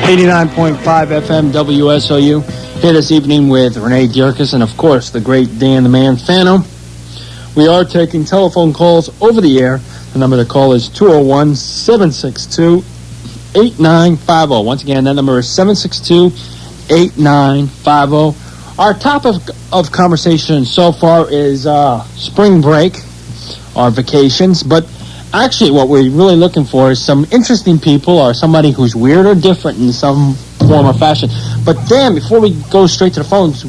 89.5 FM WSOU. Here this evening with Rene Dierkes and, of course, the great Dan the Man Fano. We are taking telephone calls over the air. The number to call is 201-762-8950. Once again, that number is 762-8950. Our topic of conversation so far is spring break, our vacations, but actually, what we're really looking for is some interesting people or somebody who's weird or different in some form or fashion. But Dan, before we go straight to the phones,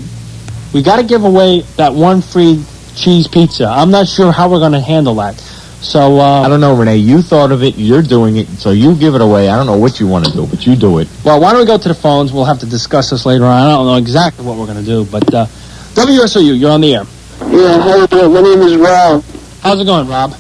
we got to give away that one free cheese pizza. I'm not sure how we're going to handle that. So I don't know, Renee. You thought of it. You're doing it. So you give it away. I don't know what you want to do, but you do it. Well, why don't we go to the phones? We'll have to discuss this later on. I don't know exactly what we're going to do. But WSOU, you're on the air. Yeah, how you doing? My name is Rob. How's it going, Rob?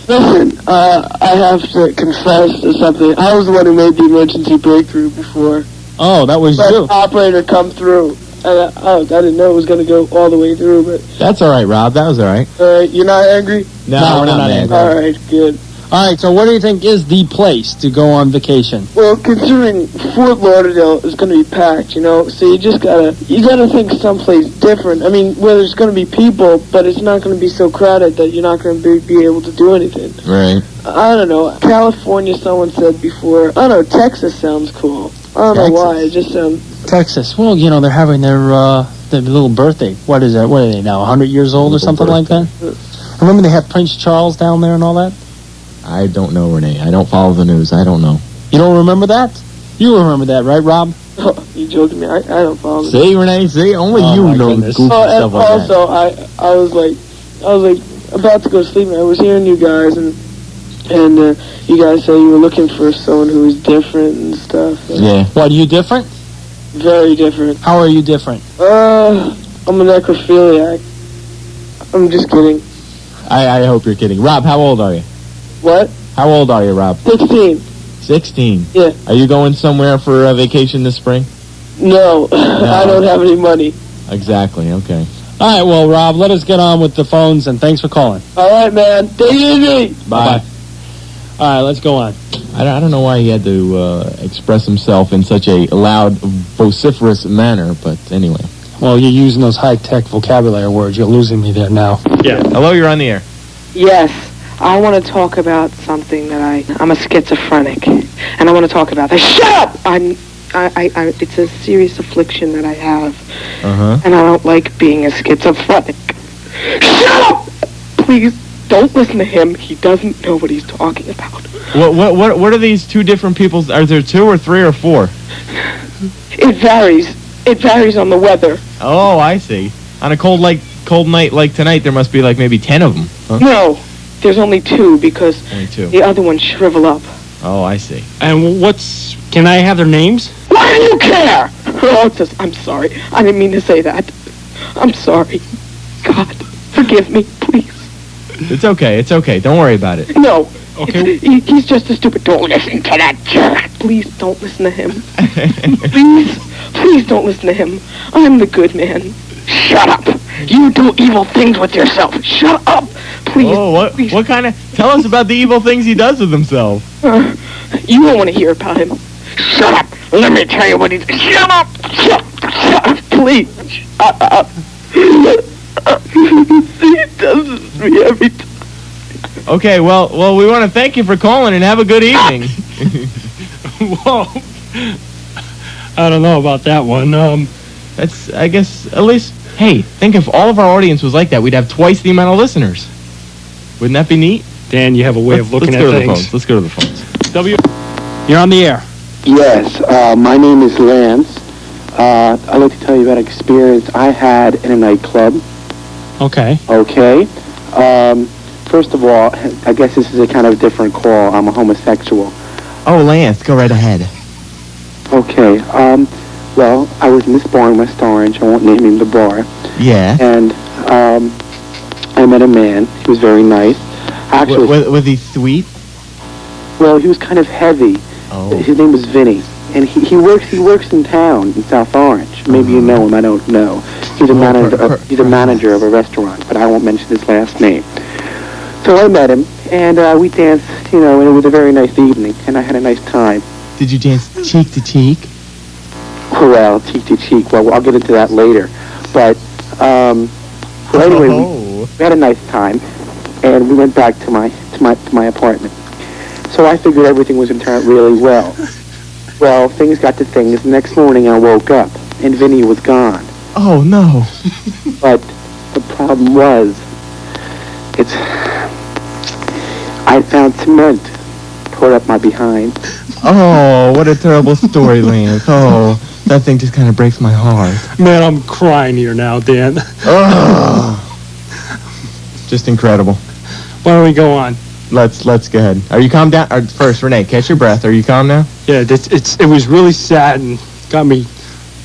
Listen, I have to confess to something. I was the one who made the emergency breakthrough before. Oh, that was Let you. the operator come through. And I didn't know it was going to go all the way through, but... That's all right, Rob. That was all right. You're not angry? No, we're not angry. All right, good. All right, so what do you think is the place to go on vacation? Well, considering Fort Lauderdale is going to be packed, you know, so you gotta think someplace different. I mean, where there's going to be people, but it's not going to be so crowded that you're not going to be able to do anything. Right. I don't know. California, someone said before. I don't know. Texas sounds cool. I don't know why. It just sounds... Texas. Well, you know, they're having their little birthday. What is that? What are they now, 100 years old or something like that? Remember they had Prince Charles down there and all that? I don't know, Renee. I don't follow the news. I don't know. You don't remember that? You remember that, right, Rob? Oh, you joking me? I don't follow. See, Renee? See, only you know goofy stuff and like also, that. I was like about to go to sleep, and I was hearing you guys, and you guys say you were looking for someone who was different and stuff. Yeah. What, are you different? Very different. How are you different? I'm a necrophiliac. I'm just kidding. I hope you're kidding. Rob, how old are you? What? How old are you, Rob? 16. 16? Yeah. Are you going somewhere for a vacation this spring? No. I don't have any money. Exactly, okay. All right, well, Rob, let us get on with the phones, and thanks for calling. All right, man. Take it easy. Bye. All right, let's go on. I don't know why he had to express himself in such a loud, vociferous manner, but anyway. Well, you're using those high-tech vocabulary words. You're losing me there now. Yeah. Hello, you're on the air. Yes. I want to talk about something that I'm a schizophrenic, and I want to talk about that. Shut up! It's a serious affliction that I have, and I don't like being a schizophrenic. Shut up! Please, don't listen to him. He doesn't know what he's talking about. What are these two different people's? Are there 2 or 3 or 4? It varies. It varies on the weather. Oh, I see. On a cold night like tonight, there must be like maybe 10 of them. Huh? No. There's only 2 because only 2. The other ones shrivel up. Oh, I see. And can I have their names? Why do you care? Oh, I'm sorry. I didn't mean to say that. I'm sorry. God, forgive me, please. It's okay. Don't worry about it. No. Okay. He's just a stupid... Don't listen to that jerk. Please don't listen to him. Please don't listen to him. I'm the good man. Shut up. You do evil things with yourself. Shut up. Please. Oh, please. What kind of... Tell us about the evil things he does with himself. You don't want to hear about him. Shut up. Let me tell you what he... Shut up. Shut up. Please. Shut up. He does this to me every time. Okay, well, we want to thank you for calling and have a good evening. Whoa. I don't know about that one. That's, I guess, at least... Hey, think if all of our audience was like that, we'd have twice the amount of listeners. Wouldn't that be neat? Dan, you have a way of looking at things. Let's go to the phones. You're on the air. Yes, my name is Lance. I'd like to tell you about an experience I had in a nightclub. Okay. First of all, I guess this is a kind of different call. I'm a homosexual. Oh, Lance, go right ahead. Okay, well, I was in this bar in West Orange. I won't name him the bar. Yeah. And I met a man. He was very nice. Actually, was he sweet? Well, he was kind of heavy. Oh. His name was Vinny. And he works in town in South Orange. Maybe you know him. I don't know. He's a manager of a restaurant, but I won't mention his last name. So I met him, and we danced, and it was a very nice evening, and I had a nice time. Did you dance cheek to cheek? Well, cheek to cheek. Well, I'll get into that later. But, so anyway, we had a nice time, and we went back to my apartment. So I figured everything was going to turn out really well. Well, things got to things. The next morning I woke up, and Vinny was gone. Oh, no. But the problem was, I found cement poured up my behind. Oh, what a terrible story, Lance. Oh, that thing just kind of breaks my heart. Man, I'm crying here now, Dan. Oh. Just incredible. Why don't we go on? Let's go ahead. Are you calm down? First, Renee, catch your breath. Are you calm now? Yeah, it was really sad and got me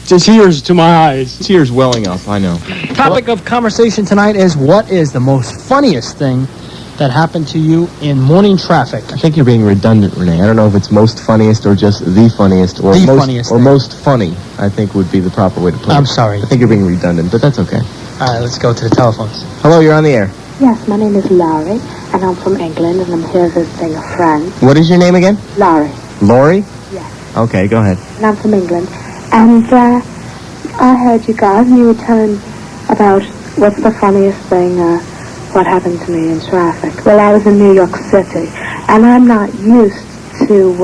tears to my eyes. Tears welling up, I know. Topic of conversation tonight is, what is the most funniest thing that happened to you in morning traffic? I think you're being redundant, Renee. I don't know if it's most funniest or just the funniest or the most funniest or thing. most funny, I think would be the proper way to put it. I'm sorry. I think you're being redundant, but that's okay. All right, let's go to the telephones. Hello, you're on the air. Yes, my name is Laurie, and I'm from England, and I'm here visiting a friend. What is your name again? Laurie. Lori? Yes. Okay, go ahead. And I'm from England. And I heard you guys, and you were telling about what's the funniest thing, what happened to me in traffic. Well, I was in New York City, and I'm not used to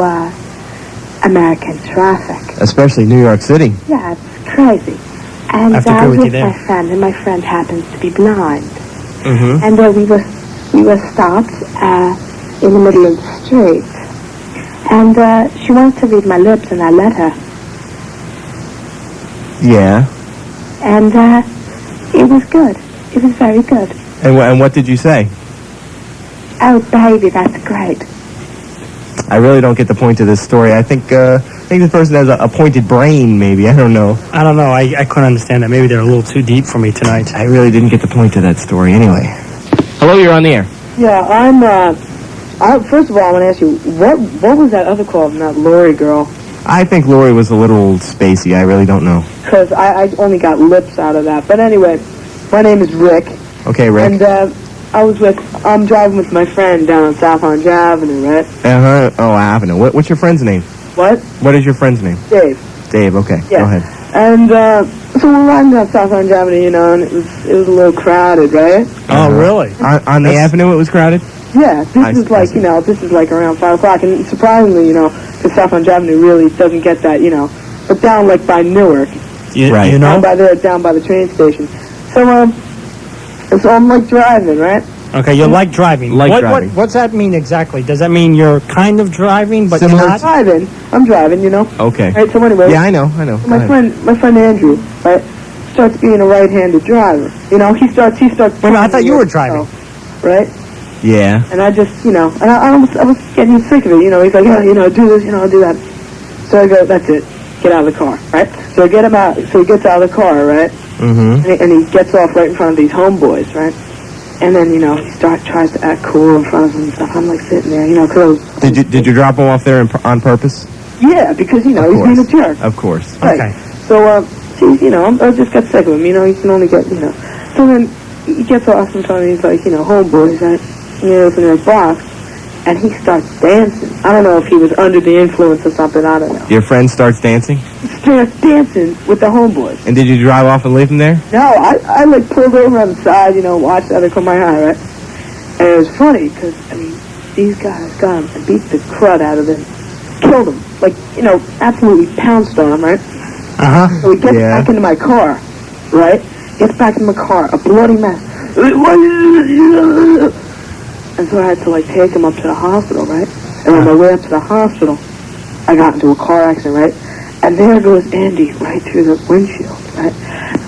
American traffic. Especially New York City. Yeah, it's crazy. And I have to I agree was with you with there. my friend, and my friend happens to be blind. Mm-hmm. And we were stopped in the middle of the street, and she wanted to read my lips, and I let her. Yeah. And it was good. It was very good. And what did you say? Oh, baby, that's great. I really don't get the point of this story. I think this person has a pointed brain, maybe. I don't know. I don't know. I couldn't understand that. Maybe they're a little too deep for me tonight. I really didn't get the point of that story anyway. Hello, you're on the air. Yeah, first of all, I want to ask you, what was that other call from that Lori girl? I think Lori was a little spacey. I really don't know. Because I only got lips out of that. But anyway, my name is Rick. Okay, Rick. And I'm driving with my friend down on South Orange Avenue, right? Uh-huh. Oh, Avenue. What's your friend's name? What? What is your friend's name? Dave. Dave, okay. Yeah. Go ahead. And so we're riding down South Orange Avenue, you know, and it was a little crowded, right? Oh, really? On the avenue it was crowded? Yeah, this is like around 5 o'clock, and surprisingly, you know, because South Orange Avenue really doesn't get that, you know, but down like by Newark, Right. You know? down by the train station. So I'm like driving, right? Okay, you like driving. Driving. What's that mean exactly? Does that mean you're kind of driving, but Similar you're not? I'm driving, you know. Okay. Right, so anyway. Yeah, I know. Go My ahead. friend Andrew, right, starts being a right-handed driver. You know, he starts. Wait a minute, I thought you were driving. Right? Yeah. And I just, you know, and I was getting sick of it. You know, he's like, yeah, you know, do this, you know, do that. So I go, that's it. Get out of the car, right? So I get him out. So he gets out of the car, right? Mm-hmm. And he gets off right in front of these homeboys, right? And then, you know, he tries to act cool in front of them and stuff. I'm like sitting there, you know, cause Did you drop him off there on purpose? yeah, because, you know, Of he's being a course. jerk. Of course. Right. Okay. So, you know, I just got sick of him. You know, he can only get, you know. So then he gets off in front of these, like, you know, homeboys, right? You know, in their box, and he starts dancing. I don't know if he was under the influence or something. I don't know. Your friend starts dancing? He starts dancing with the homeboys. And did you drive off and leave him there? No, I like pulled over on the side, you know, watched out of my eye, right? And it was funny because, I mean, these guys got him and beat the crud out of him, killed him, like, you know, absolutely pounced on him, right? Uh-huh. So he gets Yeah. back into my car, right? Gets back in my car, a bloody mess. And so I had to, like, take him up to the hospital, right? And on my way up to the hospital, I got into a car accident, right? And there goes Andy right through the windshield, right?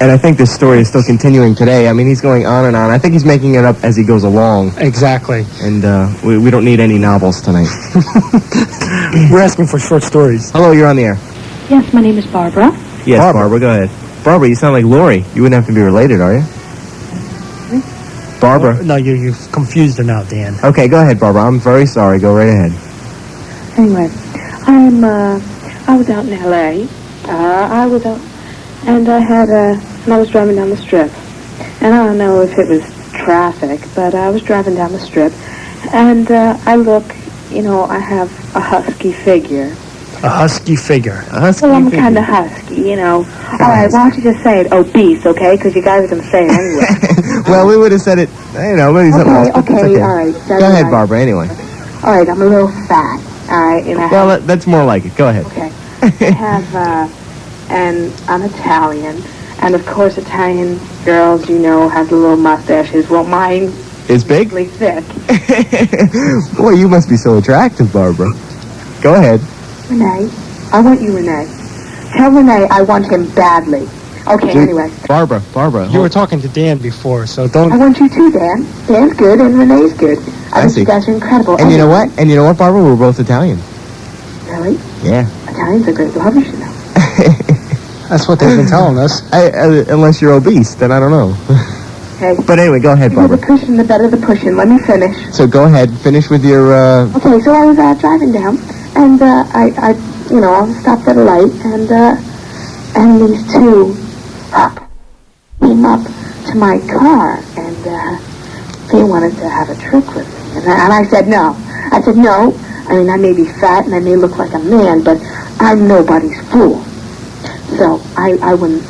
And I think this story is still continuing today. I mean, he's going on and on. I think he's making it up as he goes along. Exactly. And we don't need any novels tonight. We're asking for short stories. Hello, you're on the air. Yes, my name is Barbara. Yes, Barbara, go ahead. Barbara, you sound like Lori. You wouldn't have to be related, are you? Barbara. No, you've confused her now, Dan. Okay, go ahead, Barbara. I'm very sorry. Go right ahead. Anyway, I was out in L.A. I was out, and I was driving down the strip. And I don't know if it was traffic, but I was driving down the strip, and I look, you know, I have a husky figure. A husky figure. A husky Well, I'm figure. kind of husky, you know. All right, why don't you just say it obese, okay? Because you guys are going to say it anyway. Well, we would have said it, you know, maybe something else. but it's Okay, all right. Go ahead, Barbara, anyway. All right, I'm a little fat, all right? And I Well, that's more like it. Go ahead. Okay. I have, and I'm Italian. And, of course, Italian girls, you know, have the little mustaches. Well, mine Is big? really thick. Boy, you must be so attractive, Barbara. Go ahead. Renee, I want you, Renee. Tell Renee I want him badly. Okay, anyway. Barbara. You were talking to Dan before, so I don't... want you too, Dan. Dan's good and Renee's good. I think see. you guys are incredible. And you know what? And you know what, Barbara? We're both Italian. Really? Yeah. Italians are great lovers, you know. That's what they've been telling us. Unless you're obese, then I don't know. Okay. But anyway, go ahead, The bigger Barbara. the pushing, the better the pushing. Let me finish. So go ahead, finish with your, Okay, so I was driving down, and I stopped at a light, and these two came up to my car, and they wanted to have a trick with me, and I said no. I said no. I mean, I may be fat and I may look like a man, but I'm nobody's fool. So I wouldn't,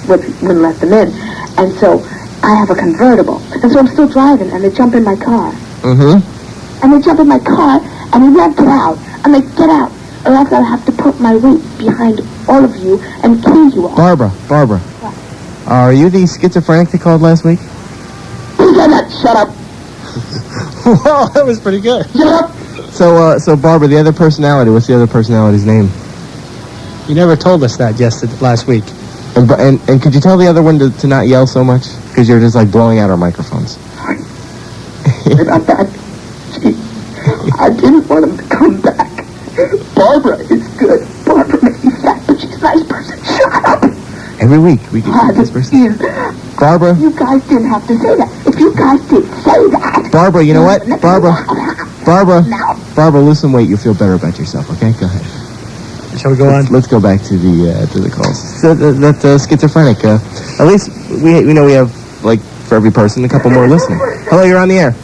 wouldn't let them in, and so I have a convertible, and so I'm still driving, and they jump in my car. mm-hmm. And they jump in my car, and he won't get out. I'm like, get out, or else I'll have to put my weight behind all of you and kill you all. Barbara. Are you the schizophrenic they called last week? Who said that? Shut up. Wow, that was pretty good. Shut up. So Barbara, the other personality, what's the other personality's name? You never told us that last week. And could you tell the other one to not yell so much? Because you're just like blowing out our microphones. About that. Gee, I didn't want him to come back. Barbara is good. Barbara may be fat, but she's a nice person. Shut up. Every week we get this person. Barbara. You guys didn't have to say that. If you guys did say that. Barbara, you know what? Barbara, lose some weight. You'll feel better about yourself. Okay, go ahead. Shall we go on? Let's go back to the calls. So that schizophrenic. At least we know we have, like, for every person, a couple more listening. Hello, you're on the air.